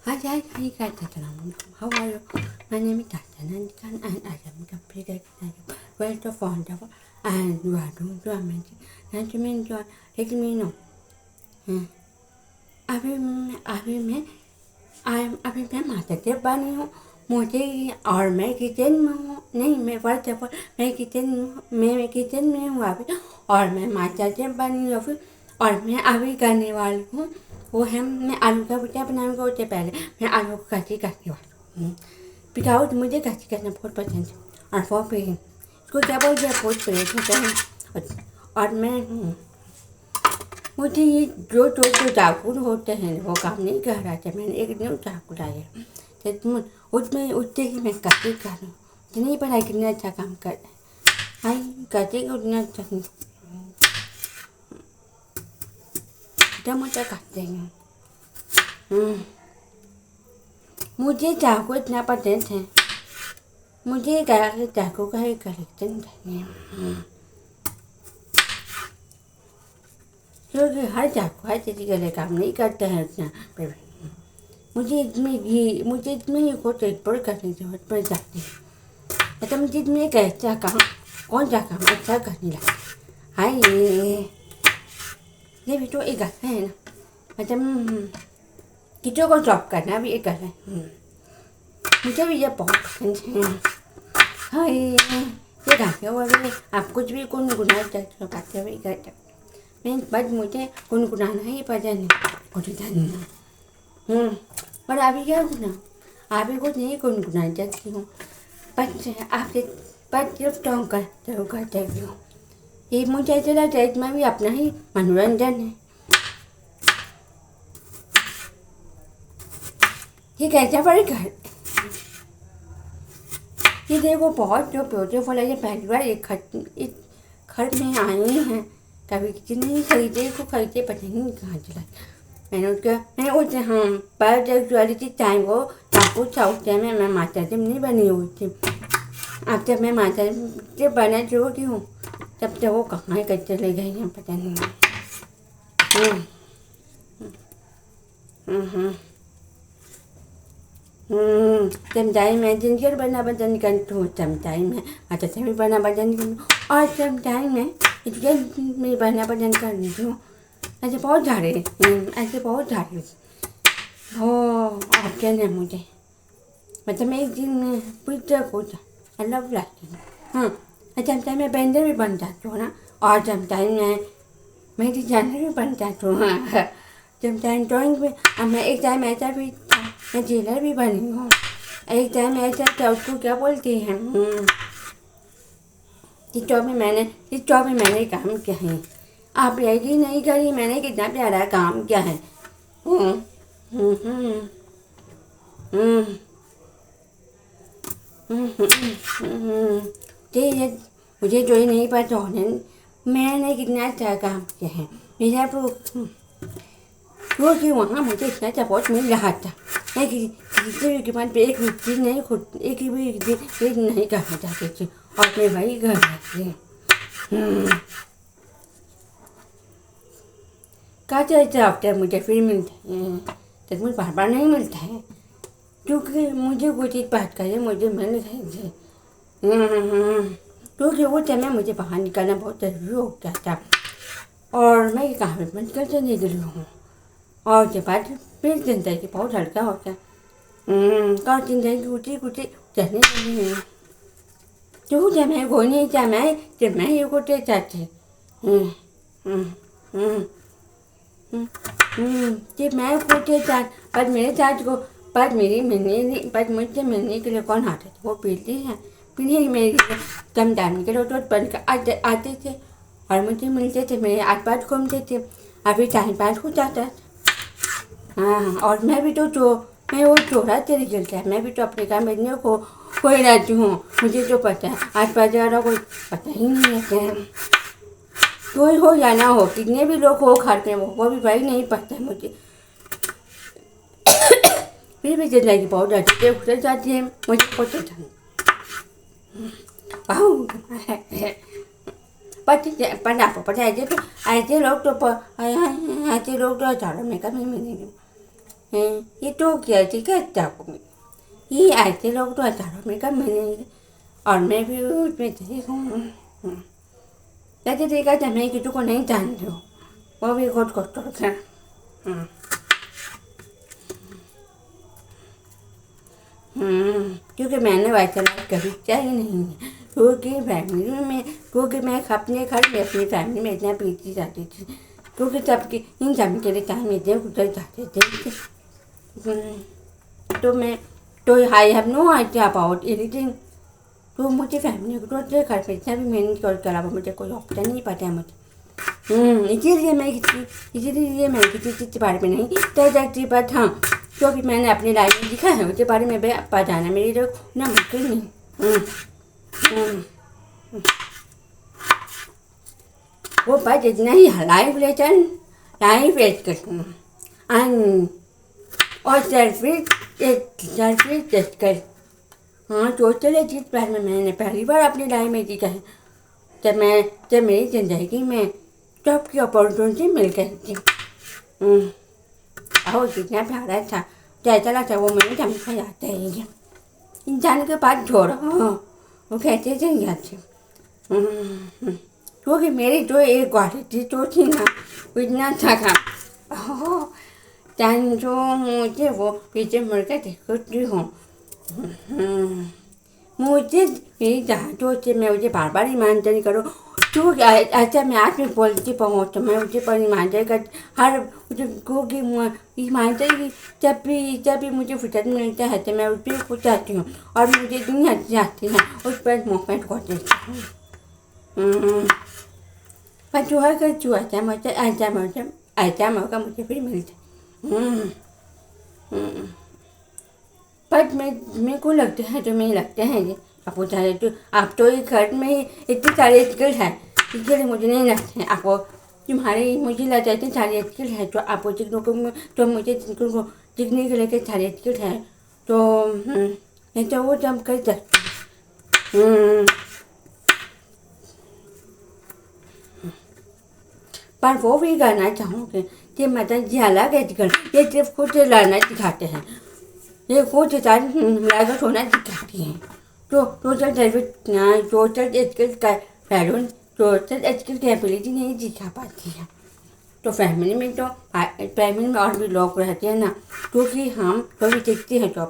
Hi guys, how you guys doing? How are you? My name is Tatan and I am completed well to fond of and you are doing to amazing. And to me enjoy, let me know. अभी मैं माता के बनी हूँ मुझे और मैं kitchen में हूँ नहीं मैं फर्स्ट ऑफ ऑल मैं किचन में हूँ अभी और मैं माता के बनी हूँ और मैं अभी करने वाली हूँ वो है मैं आलू का भुजिया बनाऊँगा उससे पहले मैं आलू को कच्ची करने वाली हूँ बिकॉज मुझे कच्ची करना बहुत पसंद है और वो पे इसको क्या बोलते हैं बहुत पसंद है और मैं मुझे ये जो चाकू होते हैं वो काम नहीं कर रहा था मैंने एक न्यू चाकू लाया तो उसमें उससे ही मैं कटिंग कर रही हूँ मुझे नहीं पता कितना अच्छा काम कर रहा है हाई कटिंग उतना अच्छा छोटा मोटा काटते हैं मुझे चाकू इतना पसंद है मुझे चाकू का ही कलेक्शन चाहिए क्योंकि हर चाकू हर चीज़ के लिए काम नहीं करते हैं उतना मुझे इसमें ही कुछ एक्सप्लोर करने की जरूरत पड़ जाती है तो मुझे इसमें एक ऐसा काम कौन सा काम अच्छा करने लगा हाय ये भी तो एक है ना मतलब किचन को जॉब करना भी एक है मुझे भी ये बहुत पसंद है हाय ये गाते हुए आप कुछ भी गुनगुना सकते गाते हुए कर सकते मैं बस मुझे गुनगुनाना ही पसंद है कुछ नहीं और अभी क्या गुना अभी कुछ नहीं गुनगुना सकती हूँ बस आपसे बस सिर्फ टोंग करते हूँ ये मुझे ऐसा लगता है इसमें भी अपना ही मनोरंजन है ये कैसा फर्क है ये देखो बहुत जो ब्यूटीफुल है ये पहली बार एक घर में आई हैं कभी किसी ने खरीदे को खरीदे पता नहीं कहाँ चला मैंने उस पर एक्चुअलिटी टाइम को चाकू चाकू में मैं माता से नहीं बनी हुई थी अब जब मैं माता से बना शुरू की हूँ तब तक वो कहाँ कर चले गए हैं पता नहीं समटाइम मैं जिनकर बना बदन करती हूँ समटाइम मैं माता से भी बना बदन करती हूँ और समटाइम मैं इसलिए मैं बना बदन करती हूँ ऐसे बहुत सारे हो ऑप्शन है मुझे मतलब मैं एक दिन पूछता आई लव लाइक समटाइम मैं बेंडर भी बन जाती हूँ ना और समटाइम मैं डिजाइनर भी बन जाती हूँ समटाइम ड्राइंग में मैं एक टाइम ऐसा भी था मैं जेलर भी बनी हूँ एक टाइम ऐसा था उसको क्या बोलते हैं इस जॉब में मैंने काम किया है आप यही नहीं करी मैंने कितना प्यारा काम किया है मुझे जो ही नहीं पता होने मैंने कितना अच्छा काम किया है मेरा क्योंकि वहाँ मुझे इतना सपोर्ट मिल रहा था मैं किसी के पास एक चीज़ नहीं एक भी चीज़ नहीं करना चाहती थी और मैं वही कर रही थी काचा ऐसा अवसर मुझे फिर मिलता है तो मुझे बार बार नहीं मिलता है क्योंकि मुझे कोई चीज़ बात करे मुझे मिल रही थी क्योंकि वो समय मुझे बाहर निकलना बहुत ज़रूरी हो गया था और मैं काम बंद कर चली गई हूँ और उसके बाद फिर जिंदगी बहुत हल्का हो गया और जिंदगी ऊँची चलने लगी है जो जब मैं कोई नहीं जब मैं ये कुछ चाहती जब मैं कुछ चाह पर मेरे साथ को पर मुझसे मिलने के लिए कौन आते थे वो पीती है पीढ़ी मेरी कम टाइम के लोग बन कर आते थे और मुझे मिलते थे मेरे आस पास घूमते थे अभी टाइम पास हो जाता था हाँ और मैं भी तो मैं वो चोरा तेरी चलता है मैं भी तो अपने काम बेचने को कोई रहती हूँ मुझे तो पता है आस पास ज़्यादा कोई पता ही नहीं रहता है कोई हो या ना हो कितने भी लोग हो घर पे वो भी भाई नहीं पता है मुझे फिर भी जिंदगी बहुत अच्छी उतर जाती है मुझे बहुत अच्छा पर आपको पता है ऐसे लोग तो ऐसे लोग तो हज़ारों में कभी मिलेंगे ये तो क्या ठीक है चाकू में ये ऐसे लोग तो हज़ारों में कम मिलेंगे और मैं भी उसमें ठीक हूँ। वैसे देखा जाए मैं किसी को नहीं जानती हूँ, वो भी खुद को तो है। क्योंकि मैंने वैसा लाइफ कभी चाहिए नहीं है, क्योंकि मैं अपने घर में अपनी फैमिली में इतना पीछे जाती थी, क्योंकि सबके इन सब के लिए टाइम इतने गुजर जाते थे। तो मैं तो I have no idea about anything. तो मुझे फैमिली को तो घर पे इतना भी मेहनत कर के अलावा मुझे कोई ऑप्शन नहीं पता है मुझे। इसीलिए मैं किसी चीज़ के बारे में नहीं तय सकती, बट हाँ जो भी मैंने अपनी लाइफ में दिखा है उसके बारे में बताना मेरी तो ना मुश्किल नहीं। वो बस इतना ही लाइफ एजुकेशन और सेल्फिश कर। हाँ सोशल है जिस बारे में मैंने पहली बार अपनी लाइफ में सीखा है, जब मेरी ज़िंदगी में जॉब की अपॉर्चुनिटी मिल गई थी। और कितना प्यारा था, जैसा लगता वो मैंने समझा जाता है इंसान के पास छोड़ो वो कैसे चल जाते। क्योंकि मेरी जो एक क्वालिटी जो थी ना वो इतना अच्छा था टाइम जो मुझे वो पीछे मुड़ कर देखती हूँ। मुझे मेरी जहाँ से मैं मुझे बार बार ईमानदारी करो तो अच्छा मैं आज भी बोलती पाऊँ तो मैं मुझे पर ईमानदारी कर हर क्योंकि ईमानदारी जब भी मुझे फुर्सत मिलता है तो मैं उस पर खुश जाती हूँ और मुझे दिन अच्छी आती है उस पर मोमेंट को देती हूँ। पर जो है कर जो ऐसा मौका मुझे फिर मिलता। पर मेरे को लगता है जो मुझे लगता है ये आपको चाहे तो आप तो एक घर में ही इतने सारे स्किल है, इसलिए मुझे नहीं लगते हैं आपको तुम्हारे मुझे लगता है इतने सारे स्किल है तो आपको जिनको को तो मुझे जिनको सीखने के लिए सारे स्किल है तो नहीं तो वो जब कर सकते हैं। पर वो भी करना चाहूँगी कि मतलब ये अलग है ये सिर्फ खुद से लड़ना सिखाते हैं, ये खुद से सारी लागत होना सिखाती हैं। तो सोशल स्किल्स का वैल्यू सोशल स्किल की एबिलिटी नहीं सिखा पाती है। तो फैमिली में और भी लोग रहते हैं ना, क्योंकि हम जो भी सीखते हैं जो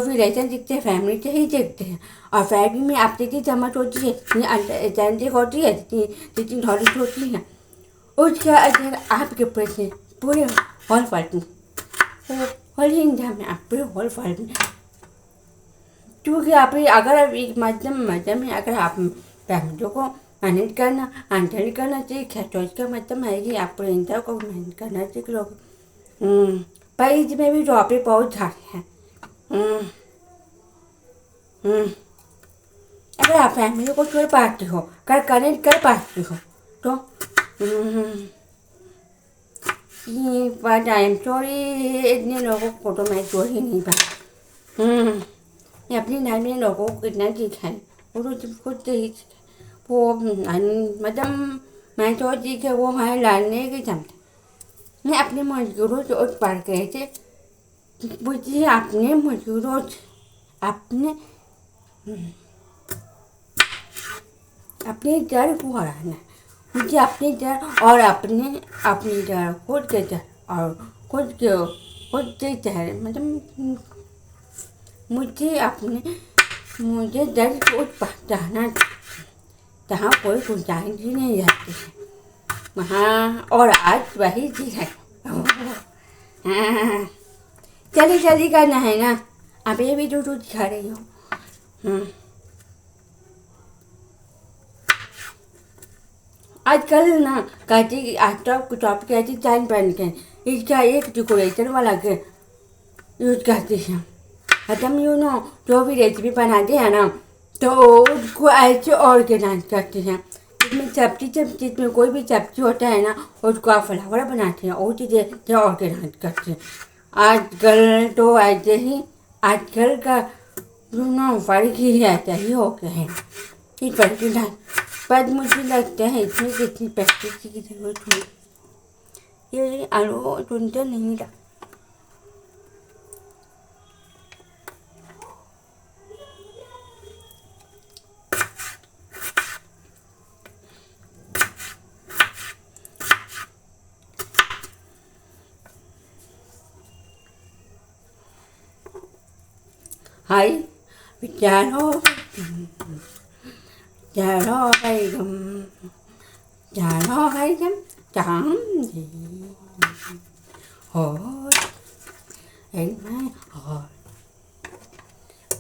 भी लेसन सीखते हैं फैमिली से ही सीखते हैं। और फैमिली में आप जितनी समझ होती है जितनी अंडरस्टैंडिंग होती है जितनी नॉलेज होती है उसका अगर आपके प्रश्न पूरे होल इंडिया में आप पूरे होल वर्ल्ड में, क्योंकि आप अगर एक मध्यम में अगर आप फैमिली को मैनेज करना हैंडल करना सीखे तो इसका मतलब है कि आप पूरे इंडिया को मैनेज करना सीख लोगे। पर इसमें भी टॉपिक बहुत सारे हैं। अगर आप फैमिली को छोड़ पाती हो कनेक्ट कर पाती हो तो बट आई एम सॉरी इतने लोगों को तो मैं जोड़ ही नहीं पाती। मैं अपनी लाइफ में लोगों को कितना सीखा है वो तो खुद से ही वो मतलब मैं जो सीखे वो है लड़ने की क्षमता। मैं अपने मजदूरों से उठ पड़ गए थे, मुझे अपने मजदूरों अपने जड़ को हराना, मुझे अपनी जड़ और अपनी जड़ खुद के जड़ और खुद के जड़ मतलब मुझे जड़ को पहचाना जहाँ कोई गुंजाइश ही नहीं रहती है वहाँ, और आज वही चीज़ है। हाँ जल्दी करना है ना, अब ये भी जो दिखा रही हो। आजकल ना कहती आज टॉप कहती चाइन पहन के इसका एक डेकोरेशन वाला के यूज करती है। मतलब जो भी रेसिपी बनाते हैं ना तो उसको ऐसे ऑर्गेनाइज करते हैं, जिसमें कोई भी सब्जी होता है ना उसको आप फ्लावर बनाते हैं वो चीज़ें ऑर्गेनाइज करते हैं। आजकल तो ऐसे ही आजकल का फर्क ही ऐसा ही हो गया है इस पर की लाइन। पर मुझे लगता है इसमें कितनी प्रैक्टिस की ज़रूरत हुई ये आलू सुनते नहीं था। हाय विचारो चारो है गम चारो है गम चाम जी हो एक मैं हो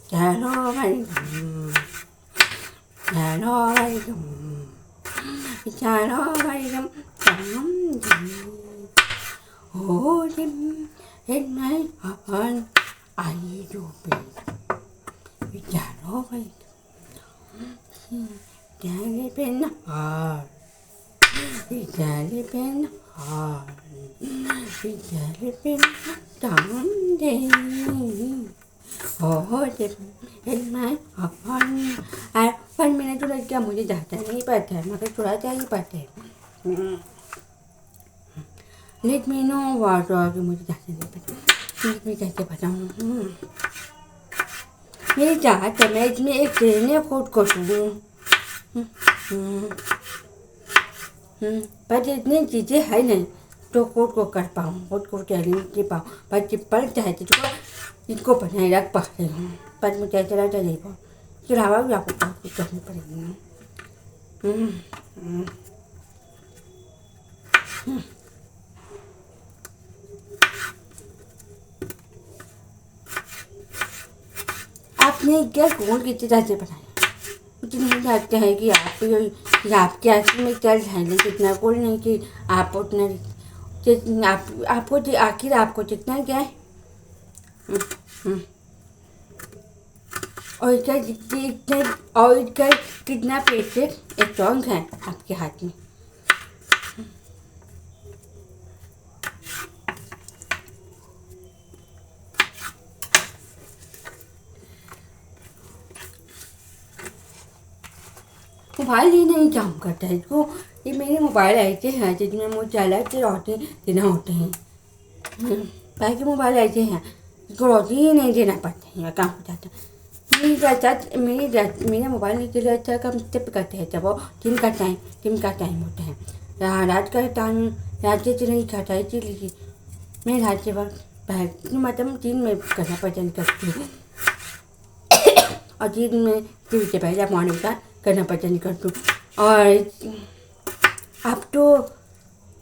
चारो है गम चारो है गम चारो है गम चाम जी हो जिम एक मैं हन आई जो पे चारो है Jali pen har, jali pen har, jali pen dam de. Oh जब एक मैं अपन पर मैंने तो क्या मुझे ज़्यादा नहीं पता है मगर थोड़ा सा ही पता है लेट मी नो व्हाट आगे मुझे ज़्यादा नहीं पता मैं कैसे बताऊँ मेरी चाहत है मैं इसमें एक ट्रेन खुद को सुनूँ पर इतनी चीज़ें है नहीं तो खुद को कर पाऊँ खुद को टैलेंट दे पाऊँ पर पल चाहती तो इनको बनाए रख पाते हूँ पर मुझे ऐसा लगता नहीं पाऊँ चलावा भी आपको बहुत कुछ करनी पड़ेगी आपने क्या कौन कितनी तरह से बनाया मुझे नहीं लगता है कि आपके आंसू में चल जाएंगे जितना कोई नहीं कि आप उतना आपको आखिर आपको जितना क्या है और इसका कितना पेशेंस स्ट्रॉन्ग है आपके हाथ में मोबाइल ही नहीं काम करता है इसको ये मेरे मोबाइल ऐसे हैं जिसमें मुझे चलाते रोटी देना होते हैं बाकी मोबाइल ऐसे हैं इसको रोटी ही नहीं देना पड़ता है काम हो जाता है मेरा मोबाइल के लिए अच्छा काम तब करते हैं जब वो दिन का टाइम होता है रात का टाइम रात से नहीं खाता है इसीलिए मैं रात से वक्त मतलब दिन में करना पसंद करती हूँ और दिन में टीवी से पहले मॉर्निंग का करना पसंद करती हूँ और अब तो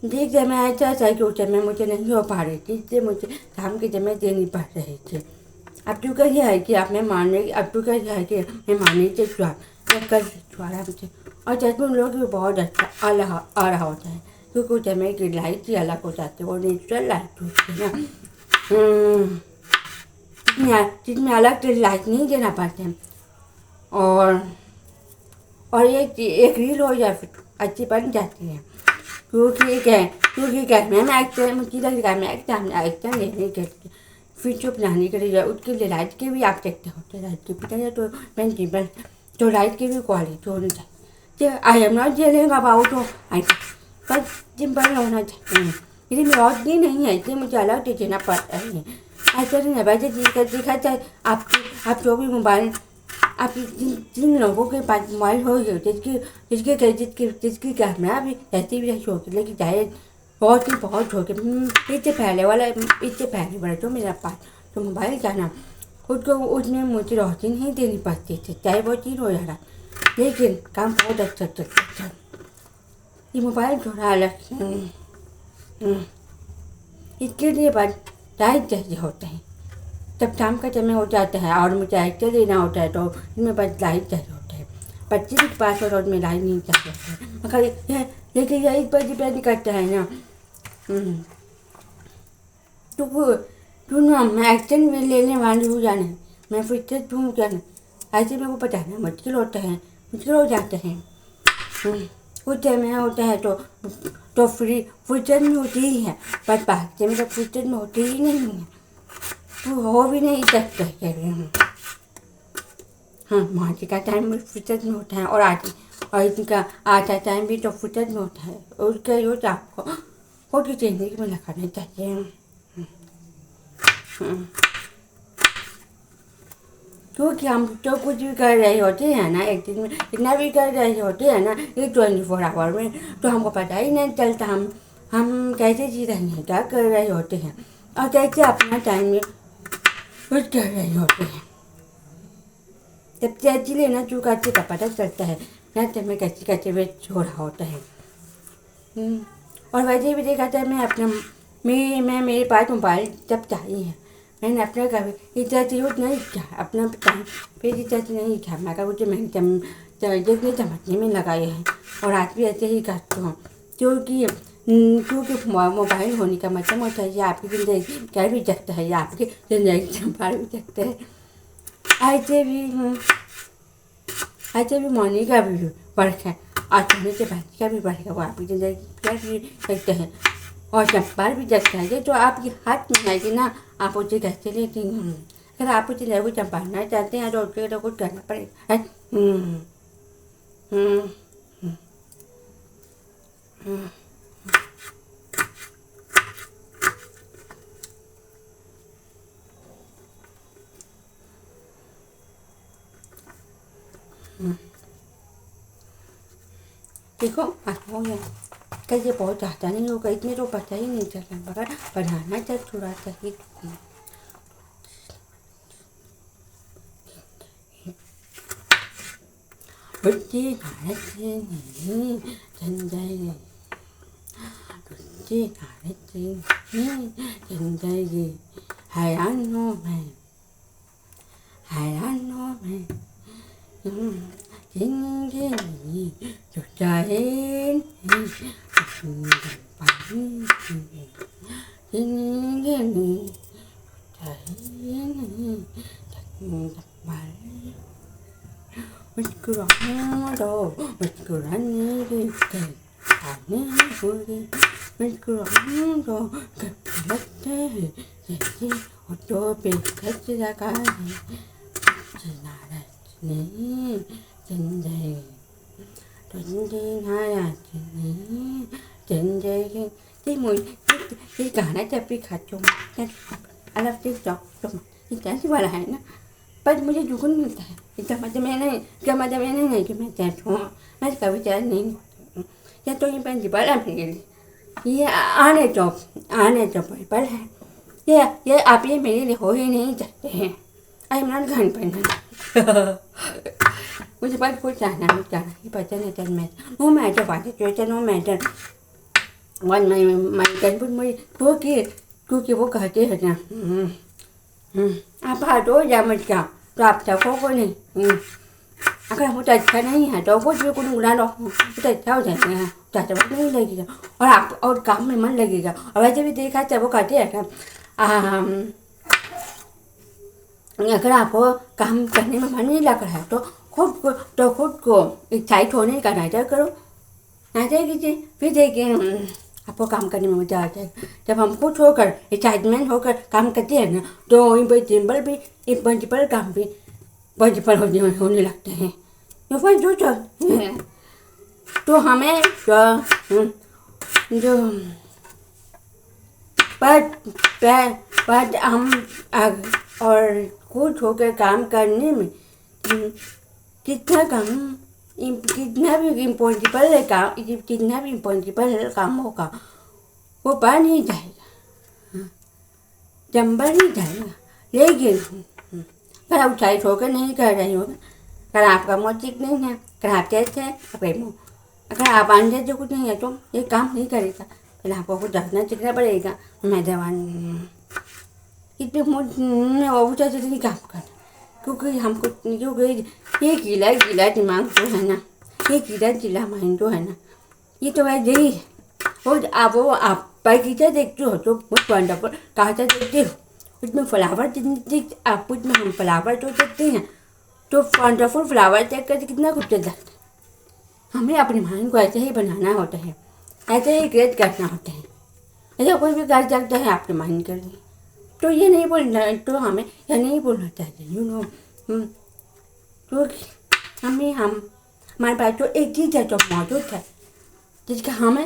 देख जब मैं ऐसा कि उस समय मुझे नहीं हो पा रही थी इसलिए मुझे काम की जगह देनी पड़ रही थी अब तो क्या है कि आप मैं मानने अब तो क्या है कि मैं मानने से कर मुझे और जैसे लोग भी बहुत अच्छा आ रहा होता है क्योंकि उस समय की लाइट ही अलग हो जाती है वो नेचुरल लाइट होती है ना जिसमें अलग लाइट नहीं देना पड़ता है और एक रील हो जाए फिर अच्छी बन जाती है क्योंकि कैमरे में एक्टर मुझे लग रहा है मैं एक्टर लेने के लिए फिर जो बनाने के लिए उसके लिए लाइट के भी आप देखते होते लाइट के भी तो मैं जीवन तो लाइट की भी क्वालिटी होनी चाहिए I am not gelling about I पर सिंपल होना चाहिए मेरी रोशनी नहीं है इसलिए मुझे अलग देना पड़ता है ऐसा नहीं है वैसे दिखा चाहे आप जो भी मोबाइल आप जिन लोगों के पास मोबाइल हो गए जिसकी कैमरा भी ऐसी भी ऐसी होगी लेकिन चाहे बहुत हो गए इससे पहले वाला जो मेरा पास तो मोबाइल का नाम उसको उसमें मुझे रोशनी नहीं देनी पड़ती थी चाहे वो चीज़ हो जा रहा लेकिन काम बहुत अच्छा चलता था ये मोबाइल थोड़ा अलग इसके लिए बाद लाइट चाहिए होता है जब शाम का समय हो जाता है और मुझे एक्टर लेना होता है तो इसमें बस लाइट चाहिए होता है बच्चे के पास और में लाइट नहीं चाहिए होता है मगर लेकिन यही पर डिपेंड करता है ना तो ना मैं एक्शन में लेने वाली हूँ जाने मैं फिर से हूँ क्या ऐसे मेरे को बताना मुश्किल होता है मुश्किल हो जाता है कुछ समय होता है तो फुर्सत में होती ही है पर बात से मेरा फुर्सत में होती ही नहीं है तो हो भी नहीं सकता हाँ मार्च का टाइम फुर्सत में होता है और इनका आधा टाइम भी तो फुर्सत में होता है उसका यूज आपको खुद की जिंदगी में लगाना चाहिए क्योंकि हम तो कुछ भी कर रहे होते हैं ना एक दिन में इतना भी कर रहे होते हैं ना ये 24 आवर में तो हमको पता ही नहीं चलता हम कैसे जी रहे हैं क्या कर रहे होते हैं और कैसे अपना टाइम में कुछ कर रहे होते हैं जब चाची लेना चुकाती का पता चलता है ना, तब मैं कैसे कैसे वे छोड़ा होता है। और वैसे भी देखा था मैं अपना मैं मेरे पास मोबाइल जब चाहिए है, मैंने अपना कभी रिचार्ज यूज नहीं किया, अपना टाइम फिर रिचार्ज नहीं किया। मैं कहा मैंने जितने समझने में लगाए हैं और आज भी ऐसे ही करती हूँ, क्योंकि मोबाइल होने का मतलब होता है ये आपकी ज़िंदगी क्या भी सकता है, ये आपकी ज़िंदगी संभाल भी सकते हैं। ऐसे भी मौनी का भी फर्क है और सोने से बहन का भी फर्क है, वो आपकी ज़िंदगी क्या भी सकते हैं और संभाल भी सकता है। ये तो आपके हाथ में है कि ना आप उसे कैसे लेती हैं। अगर आप उसे लहू संभालना चाहते हैं तो उसके तो कुछ करना पड़ेगा। देखो हो गया, कैसे बहुत ज़्यादा नहीं होगा, इतने तो पता ही नहीं चला, मगर बनाना चाहिए थोड़ा सा ही। रुचि नारची नहीं जन जाएगी, रुचि नारची नहीं जन जाएगी, हैरानों में जिंदगी जो चाहे जिंदगी चाहे मुस्कुराने की आने पूरी मुस्कुराओ कभी लगते हैं जैसे होठों पे खच लगा है, नहीं जिंदगी जिंदगी ये गाना जब भी खाती हूँ अलग से डांस वाला है ना, पर मुझे जुगन मिलता है। इसका मतलब मैं नहीं कि मैं चैट हूँ, मैं कभी चैट नहीं या तो ये प्रिंसिपल है मेरे लिए, ये आने तो पल है, ये आप ये मेरे लिए हो ही नहीं सकते हैं। आई इमरान खान पर मुझे बस कुछ जाना ही पता नहीं चल मैं no matter party no matter one my can मुझे क्योंकि वो कहते हैं ना आप हटो या मत जाओ तो आप तको को नहीं, अगर मुझे अच्छा नहीं है तो कुछ भी कुछ उड़ा लो तो अच्छा हो जाएगा, ज़्यादा वक्त नहीं लगेगा और आप और काम में मन लगेगा। और वैसे भी देखा जब वो कहते हैं ना अगर आपको काम करने में मन नहीं लग रहा है तो खुद को एक्साइट होने का नाटक करो, नाटक कीजिए, फिर देखिए आपको काम करने में मजा आ जाएगा। जब हम खुश होकर एक्साइटमेंट होकर काम करते हैं ना तो इम्पॉसिबल काम भी पॉसिबल होने लगते हैं। तो हमें जो पर हम और खुश होकर काम करने में कितना भी इम्पॉसिबल काम होगा वो बन ही जाएगा, जम्बर नहीं जाएगा। लेकिन अगर आप उत्साहित होकर नहीं कर रही हो, अगर आपका मूड ठीक नहीं है, अगर आप कैसे हैं अगर आप अंदर जो कुछ नहीं है तो ये काम नहीं करेगा। फिर आपको कुछ दसना सीखना पड़ेगा। मैं जवान इतने मूड में वो जैसे नहीं काम करना, क्योंकि ये गीला दिमाग जो है ना, ये गीला माइंड जो है ना, ये तो वैसे ही है। और आप बगीचा देखते हो तो बहुत वंडरफुल कागजा देखते हो, उसमें फ्लावर आप उसमें हम फ्लावर जो देखते हैं तो वंडरफुल फ्लावर देख कर कितना कुछ लगता है। हमें अपने माइंड को ऐसे ही बनाना होता है, ऐसे ही क्रिएट करना होता है। ऐसा कोई भी कर सकता है अपने माइंड के लिए, तो ये नहीं बोलना, तो हमें यह नहीं बोलना चाहिए तो हमारे पास तो एक चीज़ है जो मौजूद है जिसका हम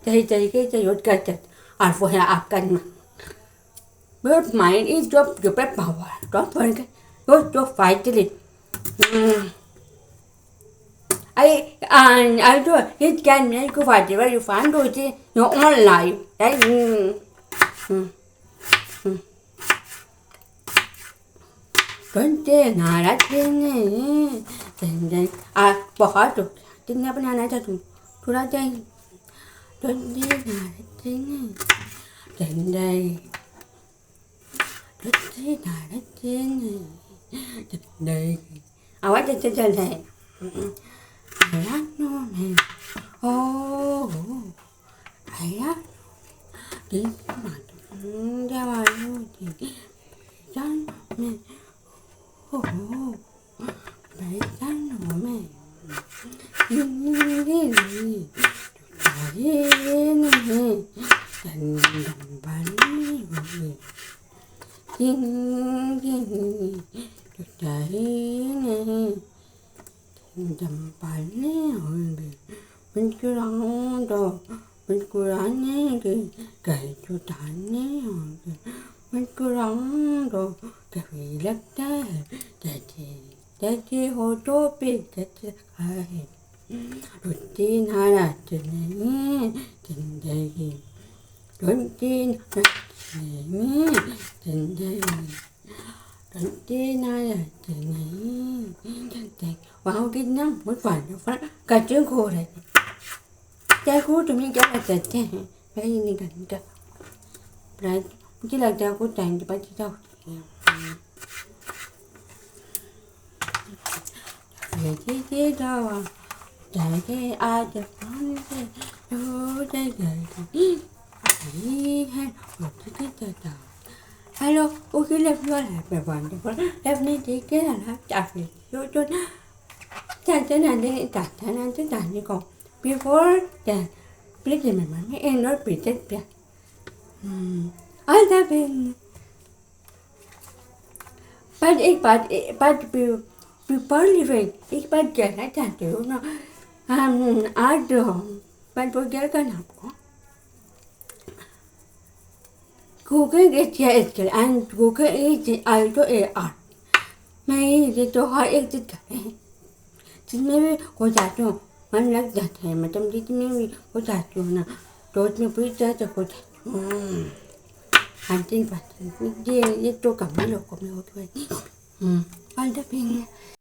सही तरीके से यूज कर सकते, और वो है आपका दिमाग। माइंड इज जो पावर डोंट फॉरगेट जो फाइटली I do it can make you whatever you find to it your own life, right? तुझे नाराज़ बहुत हो गया कितना बनाना था तुम थोड़ा चाहिए तुझे नाराज़ तुझे नाराज़ आवाज़ अच्छे चल रहा है में ओह आया जवानों में ओह बैठनों में मुस्कुराने के कहीं छुटाने होंगे मुस्कुराओ कभी लगता है जैसे जैसे होठों पे जच रखा है तुझे नाराज़ नहीं जिंदगी तुझे नहीं जिंदगी तुझे नाराज़ नहीं जिंदगी वाह कितना बहुत वंडरफुल कच्चे खो रहे थे क्या को तुम्हें क्या लगते हैं मैं ये नहीं करता मुझे लगता है कुछ टाइम के बाद चीज़ा होती है जावा जाएंगे आज से हो जाएगी है हेलो ओके लेफ्ट वाला है वंडरफुल लेफ्ट नहीं ठीक है ना चाहे जो चाहते को before that please remember me and not pretend that I love him पर एक बात people living एक बात कहना चाहते हो ना हम आज पर वो क्या करना आपको Google is yes and Google is also a art मैं ये तो हर एक चीज़ कर रहे हैं जिसमें भी हो जाती हूँ मन लग जाता है मतलब जिसमें भी हो जाती हूँ ना तो उसमें पूरी तरह से हो जाती हूँ हर चीज़ बात ये तो कम लोगों में होती है